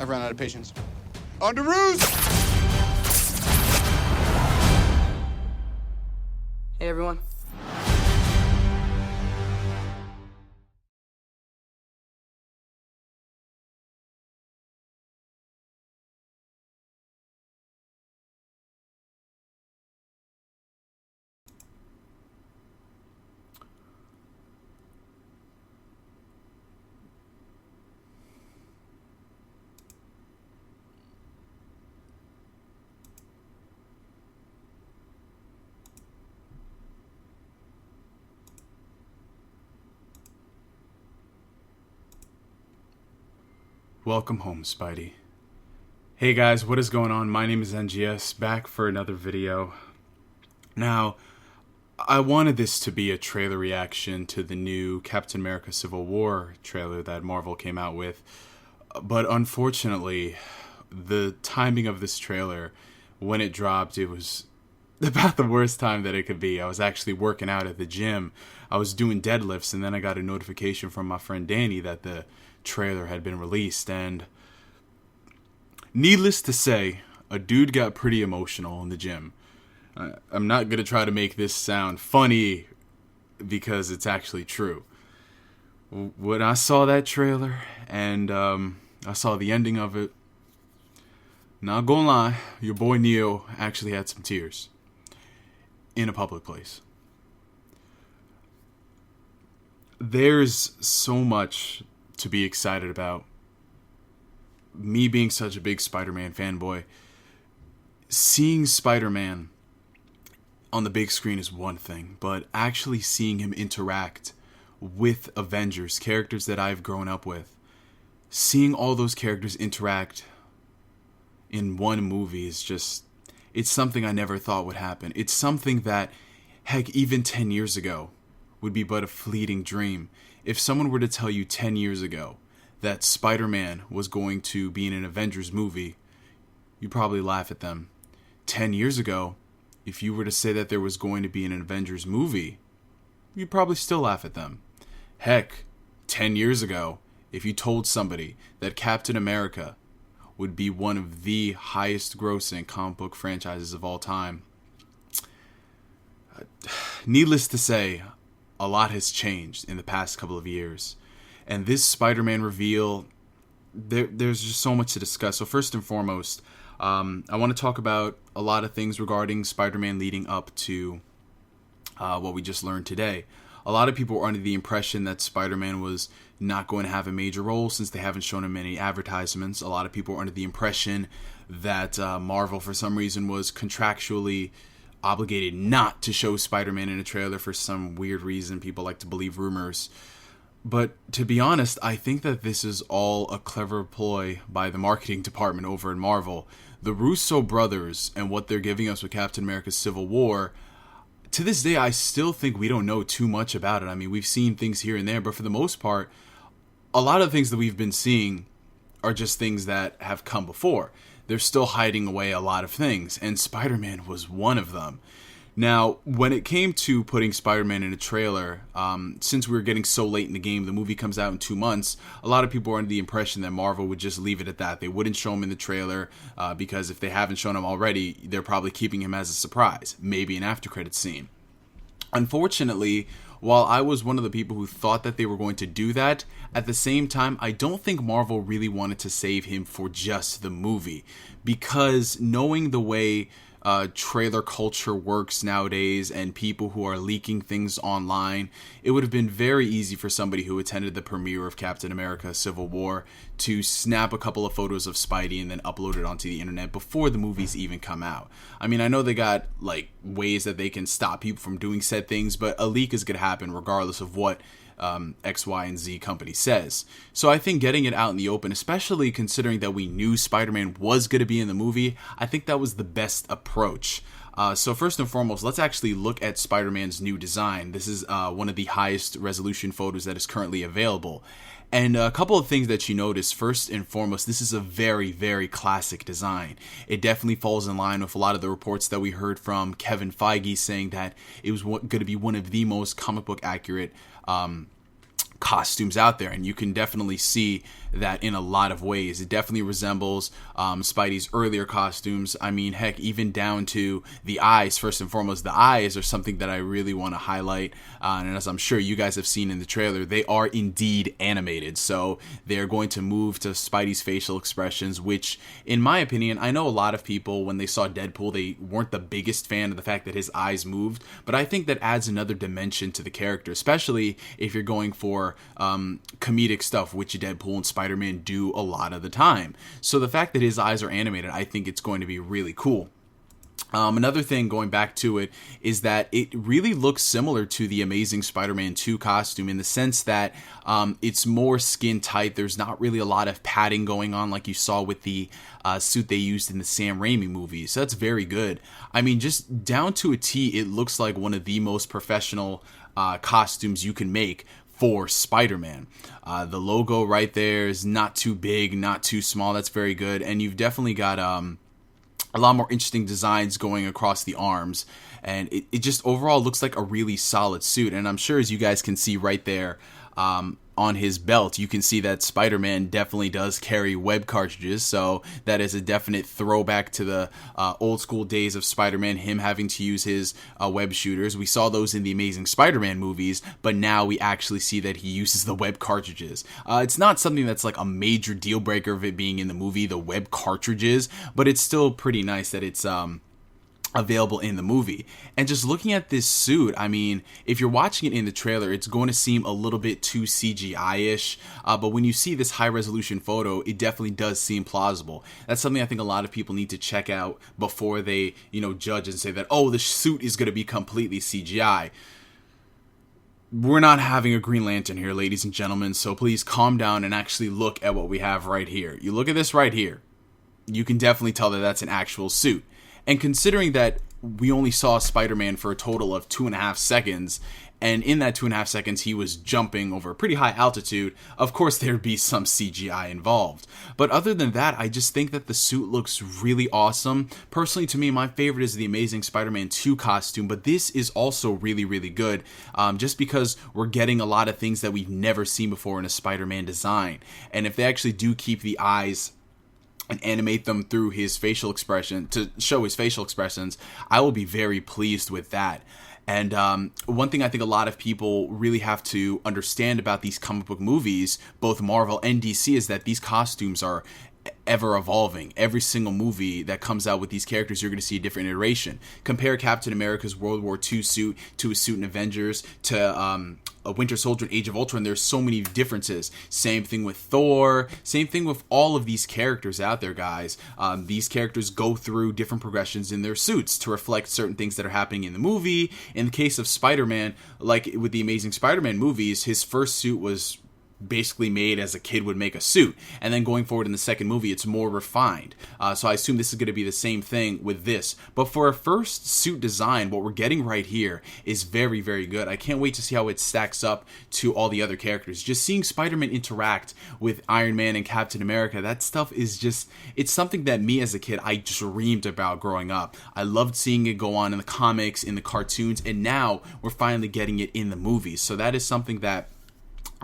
I've run out of patience. On to roost! Hey, everyone. Welcome home, Spidey. Hey guys, what is going on? My name is NGS, back for another video. Now, I wanted this to be a trailer reaction to the new Captain America Civil War trailer that Marvel came out with, but unfortunately, the timing of this trailer, when it dropped, it was about the worst time that it could be. I was actually working out at the gym. I was doing deadlifts, and then I got a notification from my friend Danny that the trailer had been released, and needless to say, a dude got pretty emotional in the gym. I'm not gonna try to make this sound funny because it's actually true. When I saw that trailer and I saw the ending of it, not gonna lie, your boy Neo actually had some tears in a public place. There's so much to be excited about. Me being such a big Spider-Man fanboy, seeing Spider-Man on the big screen is one thing, but actually seeing him interact with Avengers, characters that I've grown up with, seeing all those characters interact in one movie is just, it's something I never thought would happen. It's something that, heck, even 10 years ago would be but a fleeting dream. If someone were to tell you 10 years ago that Spider-Man was going to be in an Avengers movie, you'd probably laugh at them. 10 years ago, if you were to say that there was going to be an Avengers movie, you'd probably still laugh at them. Heck, 10 years ago, if you told somebody that Captain America would be one of the highest grossing comic book franchises of all time, needless to say, a lot has changed in the past couple of years. And this Spider-Man reveal, there's just so much to discuss. So first and foremost, I want to talk about a lot of things regarding Spider-Man leading up to what we just learned today. A lot of people were under the impression that Spider-Man was not going to have a major role since they haven't shown him any advertisements. A lot of people were under the impression that Marvel, for some reason, was contractually obligated not to show Spider-Man in a trailer for some weird reason. People like to believe rumors. But to be honest, I think that this is all a clever ploy by the marketing department over in Marvel. The Russo brothers and what they're giving us with Captain America Civil War, to this day, I still think we don't know too much about it. I mean, we've seen things here and there, but for the most part, a lot of things that we've been seeing are just things that have come before. They're still hiding away a lot of things, and Spider-Man was one of them. Now, when it came to putting Spider-Man in a trailer, since we were getting so late in the game, the movie comes out in 2 months, a lot of people were under the impression that Marvel would just leave it at that. They wouldn't show him in the trailer, because if they haven't shown him already, they're probably keeping him as a surprise, maybe an after-credits scene. Unfortunately, while I was one of the people who thought that they were going to do that, at the same time, I don't think Marvel really wanted to save him for just the movie, because knowing the way trailer culture works nowadays and people who are leaking things online, it would have been very easy for somebody who attended the premiere of Captain America Civil War to snap a couple of photos of Spidey and then upload it onto the internet before the movies even come out. I mean, I know they got like ways that they can stop people from doing said things, but a leak is going to happen regardless of what X, Y, and Z company says. So I think getting it out in the open, especially considering that we knew Spider-Man was going to be in the movie, I think that was the best approach. So first and foremost, let's actually look at Spider-Man's new design. This is one of the highest resolution photos that is currently available. And a couple of things that you notice, first and foremost, this is a very, very classic design. It definitely falls in line with a lot of the reports that we heard from Kevin Feige saying that it was going to be one of the most comic book accurate costumes out there, and you can definitely see that in a lot of ways. It definitely resembles Spidey's earlier costumes. I mean, heck, even down to the eyes. First and foremost, the eyes are something that I really want to highlight, and as I'm sure you guys have seen in the trailer, they are indeed animated, so they're going to move to Spidey's facial expressions, which, in my opinion, I know a lot of people, when they saw Deadpool, they weren't the biggest fan of the fact that his eyes moved, but I think that adds another dimension to the character, especially if you're going for comedic stuff, which Deadpool and Spider-Man do a lot of the time. So the fact that his eyes are animated, I think it's going to be really cool. Another thing, going back to it, is that it really looks similar to the Amazing Spider-Man 2 costume in the sense that it's more skin tight. There's not really a lot of padding going on like you saw with the suit they used in the Sam Raimi movies. So that's very good. I mean, just down to a T, it looks like one of the most professional costumes you can make for Spider-Man. The logo right there is not too big, not too small. That's very good. And you've definitely got a lot more interesting designs going across the arms, and it just overall looks like a really solid suit. And I'm sure, as you guys can see right there on his belt, you can see that Spider-Man definitely does carry web cartridges, so that is a definite throwback to the old school days of Spider-Man, him having to use his web shooters. We saw those in the Amazing Spider-Man movies, but now we actually see that he uses the web cartridges. It's not something that's like a major deal breaker of it being in the movie, the web cartridges, but it's still pretty nice that it's available in the movie. And just looking at this suit, I mean, if you're watching it in the trailer, it's going to seem a little bit too CGI-ish, but when you see this high-resolution photo, it definitely does seem plausible. That's something I think a lot of people need to check out before they, judge and say that, oh, the suit is going to be completely CGI. We're not having a Green Lantern here, ladies and gentlemen, so please calm down and actually look at what we have right here. You look at this right here, you can definitely tell that that's an actual suit. And considering that we only saw Spider-Man for a total of 2.5 seconds, and in that 2.5 seconds he was jumping over a pretty high altitude, of course there'd be some CGI involved. But other than that, I just think that the suit looks really awesome. Personally, to me, my favorite is the Amazing Spider-Man 2 costume, but this is also really, really good, just because we're getting a lot of things that we've never seen before in a Spider-Man design. And if they actually do keep the eyes and animate them through his facial expression to show his facial expressions, I will be very pleased with that. And one thing I think a lot of people really have to understand about these comic book movies, both Marvel and DC, is that these costumes are ever evolving. Every single movie that comes out with these characters, you're going to see a different iteration. Compare Captain America's World War II suit to his suit in Avengers to a Winter Soldier in Age of Ultron. There's so many differences. Same thing with Thor. Same thing with all of these characters out there, guys. These characters go through different progressions in their suits to reflect certain things that are happening in the movie. In the case of Spider-Man, like with the Amazing Spider-Man movies, his first suit was basically made as a kid would make a suit, and then going forward in the second movie it's more refined, so I assume this is going to be the same thing with this. But for a first suit design, what we're getting right here is very, very good. I can't wait to see how it stacks up to all the other characters. Just seeing Spider-Man interact with Iron Man and Captain America, that stuff is just, it's something that me as a kid I dreamed about growing up. I loved seeing it go on in the comics, in the cartoons, and now we're finally getting it in the movies. So that is something that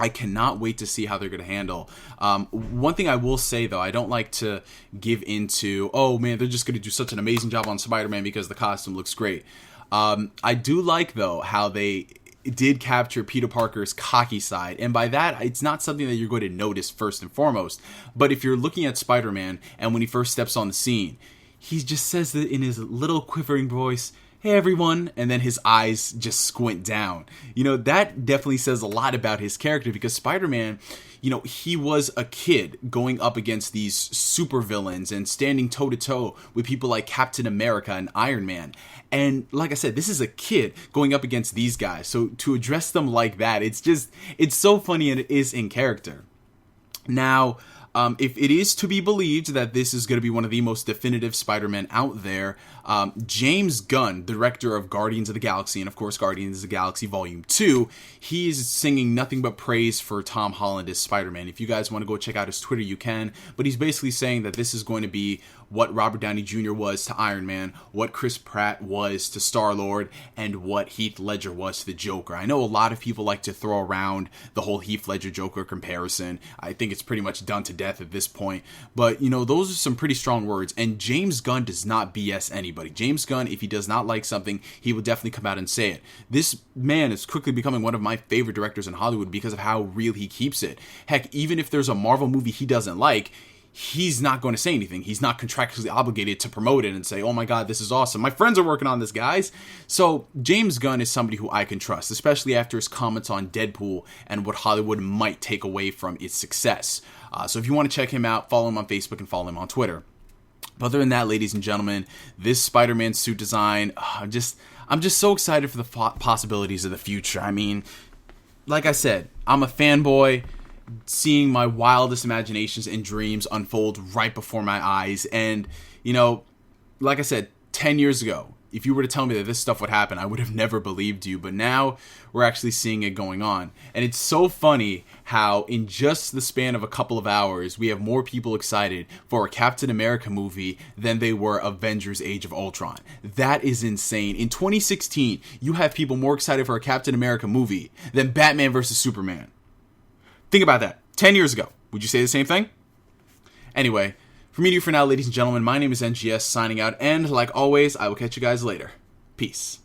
I cannot wait to see how they're going to handle. One thing I will say, though, I don't like to give into, oh man, they're just going to do such an amazing job on Spider-Man because the costume looks great. I do like, though, how they did capture Peter Parker's cocky side. And by that, it's not something that you're going to notice first and foremost. But if you're looking at Spider-Man, and when he first steps on the scene, he just says that in his little quivering voice, "Hey everyone," and then his eyes just squint down. That definitely says a lot about his character, because Spider-Man, he was a kid going up against these supervillains and standing toe-to-toe with people like Captain America and Iron Man. And like I said, this is a kid going up against these guys. So to address them like that, it's so funny, and it is in character. Now, if it is to be believed that this is going to be one of the most definitive Spider-Man out there, James Gunn, director of Guardians of the Galaxy, and of course Guardians of the Galaxy Volume 2, he is singing nothing but praise for Tom Holland as Spider-Man. If you guys want to go check out his Twitter, you can, but he's basically saying that this is going to be what Robert Downey Jr. was to Iron Man, what Chris Pratt was to Star-Lord, and what Heath Ledger was to the Joker. I know a lot of people like to throw around the whole Heath Ledger Joker comparison. I think it's pretty much done to death at this point. But, those are some pretty strong words. And James Gunn does not BS anybody. James Gunn, if he does not like something, he will definitely come out and say it. This man is quickly becoming one of my favorite directors in Hollywood because of how real he keeps it. Heck, even if there's a Marvel movie he doesn't like, he's not going to say anything. He's not contractually obligated to promote it and say, oh my God, this is awesome. My friends are working on this, guys. So James Gunn is somebody who I can trust, especially after his comments on Deadpool and what Hollywood might take away from its success. So if you want to check him out, follow him on Facebook and follow him on Twitter. But other than that, ladies and gentlemen, this Spider-Man suit design, I'm just so excited for the possibilities of the future. I mean, like I said, I'm a fanboy, seeing my wildest imaginations and dreams unfold right before my eyes. And, like I said, 10 years ago, if you were to tell me that this stuff would happen, I would have never believed you. But now we're actually seeing it going on. And it's so funny how in just the span of a couple of hours, we have more people excited for a Captain America movie than they were Avengers Age of Ultron. That is insane. In 2016, you have people more excited for a Captain America movie than Batman vs. Superman. Think about that. 10 years ago. Would you say the same thing? Anyway, from me to you for now, ladies and gentlemen, my name is NGS signing out, and like always, I will catch you guys later. Peace.